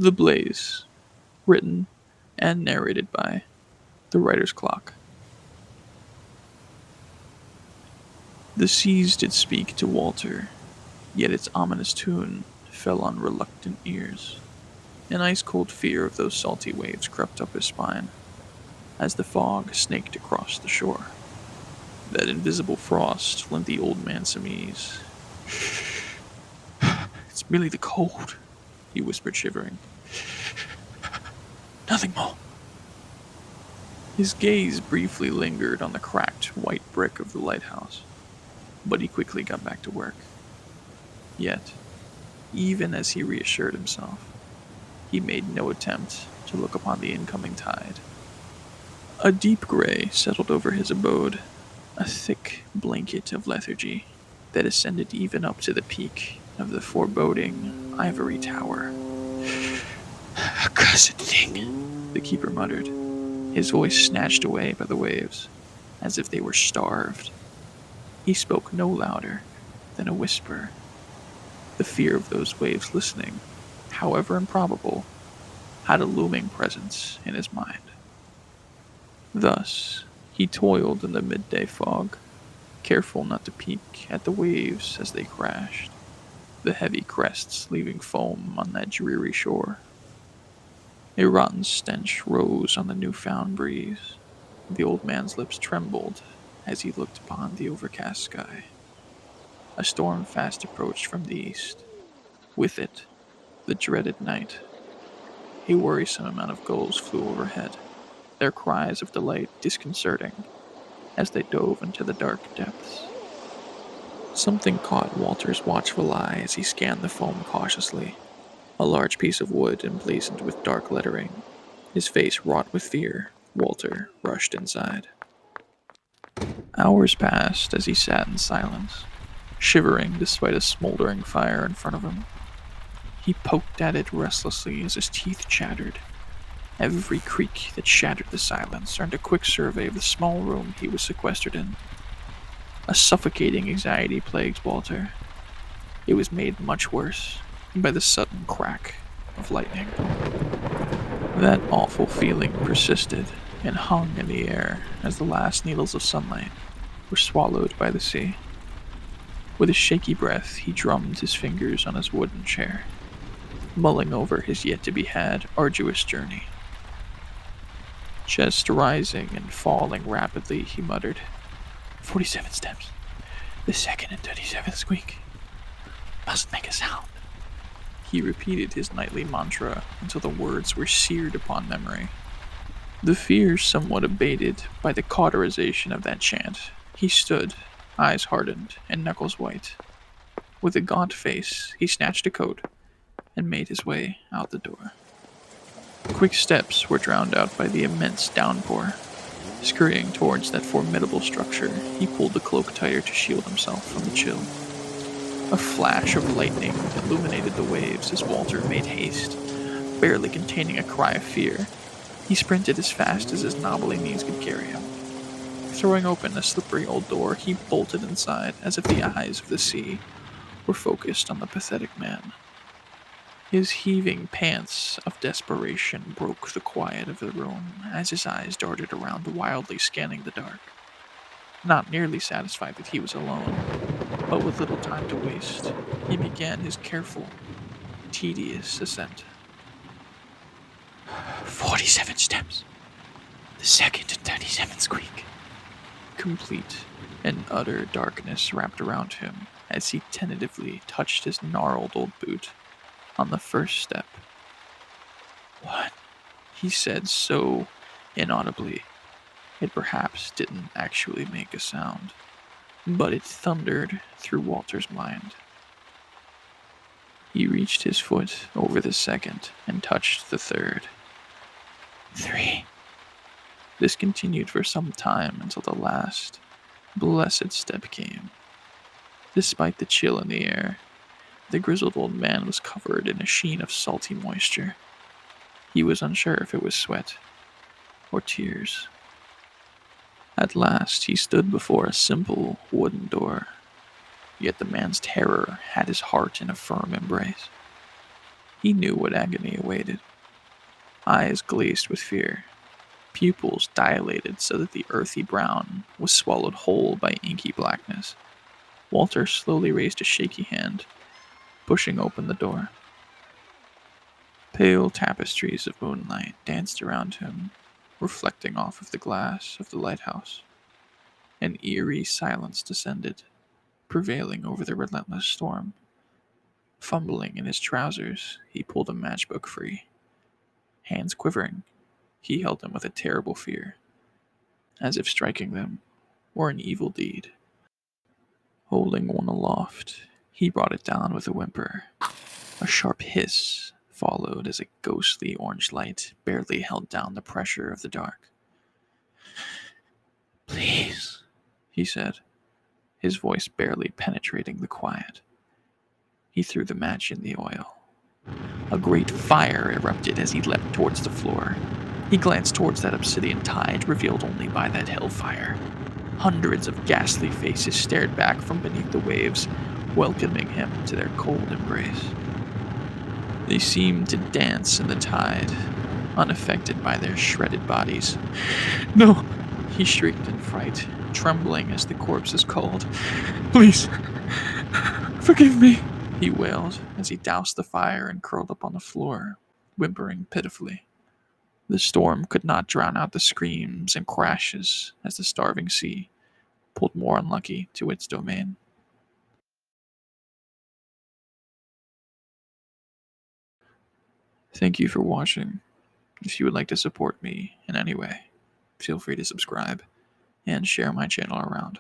The Blaze, written and narrated by The Writer's Clock. The seas did speak to Walter, yet its ominous tune fell on reluctant ears. An ice-cold fear of those salty waves crept up his spine as the fog snaked across the shore. That invisible frost lent the old man some ease. It's merely the cold, he whispered, shivering. Nothing more. His gaze briefly lingered on the cracked white brick of the lighthouse, but he quickly got back to work. Yet, even as he reassured himself, he made no attempt to look upon the incoming tide. A deep gray settled over his abode, a thick blanket of lethargy that ascended even up to the peak of the foreboding ivory tower. Accursed thing, the keeper muttered, his voice snatched away by the waves, as if they were starved. He spoke no louder than a whisper. The fear of those waves listening, however improbable, had a looming presence in his mind. Thus, he toiled in the midday fog, careful not to peek at the waves as they crashed, the heavy crests leaving foam on that dreary shore. A rotten stench rose on the new-found breeze. The old man's lips trembled as he looked upon the overcast sky. A storm fast approached from the east. With it, the dreaded night. A worrisome amount of gulls flew overhead, their cries of delight disconcerting as they dove into the dark depths. Something caught Walter's watchful eye as he scanned the foam cautiously. A large piece of wood emblazoned with dark lettering. His face wrought with fear, Walter rushed inside. Hours passed as he sat in silence, shivering despite a smoldering fire in front of him. He poked at it restlessly as his teeth chattered. Every creak that shattered the silence earned a quick survey of the small room he was sequestered in. A suffocating anxiety plagued Walter. It was made much worse by the sudden crack of lightning. That awful feeling persisted and hung in the air as the last needles of sunlight were swallowed by the sea. With a shaky breath, he drummed his fingers on his wooden chair, mulling over his yet-to-be-had arduous journey. Chest rising and falling rapidly, he muttered, 47 steps. The second and 37th squeak. Must make a sound. He repeated his nightly mantra until the words were seared upon memory. The fear somewhat abated by the cauterization of that chant. He stood, eyes hardened and knuckles white. With a gaunt face, he snatched a coat and made his way out the door. Quick steps were drowned out by the immense downpour. Scurrying towards that formidable structure, he pulled the cloak tighter to shield himself from the chill. A flash of lightning illuminated the waves as Walter made haste, barely containing a cry of fear. He sprinted as fast as his knobbly knees could carry him. Throwing open a slippery old door, he bolted inside as if the eyes of the sea were focused on the pathetic man. His heaving pants of desperation broke the quiet of the room as his eyes darted around wildly scanning the dark. Not nearly satisfied that he was alone, but with little time to waste, he began his careful, tedious ascent. 47 steps. The second and 37th squeak. Complete and utter darkness wrapped around him as he tentatively touched his gnarled old boot on the first step. What? He said so inaudibly. It perhaps didn't actually make a sound, but it thundered through Walter's mind. He reached his foot over the second and touched the third. 3. This continued for some time until the last, blessed step came. Despite the chill in the air, the grizzled old man was covered in a sheen of salty moisture. He was unsure if it was sweat or tears. At last he stood before a simple wooden door, yet the man's terror had his heart in a firm embrace. He knew what agony awaited. Eyes glazed with fear, pupils dilated so that the earthy brown was swallowed whole by inky blackness. Walter slowly raised a shaky hand, pushing open the door. Pale tapestries of moonlight danced around him, reflecting off of the glass of the lighthouse. An eerie silence descended, prevailing over the relentless storm. Fumbling in his trousers, he pulled a matchbook free. Hands quivering, he held them with a terrible fear, as if striking them were an evil deed. Holding one aloft, he brought it down with a whimper. A sharp hiss followed as a ghostly orange light barely held down the pressure of the dark. "Please," he said, his voice barely penetrating the quiet. He threw the match in the oil. A great fire erupted as he leapt towards the floor. He glanced towards that obsidian tide revealed only by that hellfire. Hundreds of ghastly faces stared back from beneath the waves, welcoming him to their cold embrace. They seemed to dance in the tide, unaffected by their shredded bodies. "No!" he shrieked in fright, trembling as the corpses called. "Please, forgive me!" he wailed as he doused the fire and curled up on the floor, whimpering pitifully. The storm could not drown out the screams and crashes as the starving sea pulled more unlucky to its domain. Thank you for watching. If you would like to support me in any way, feel free to subscribe and share my channel around.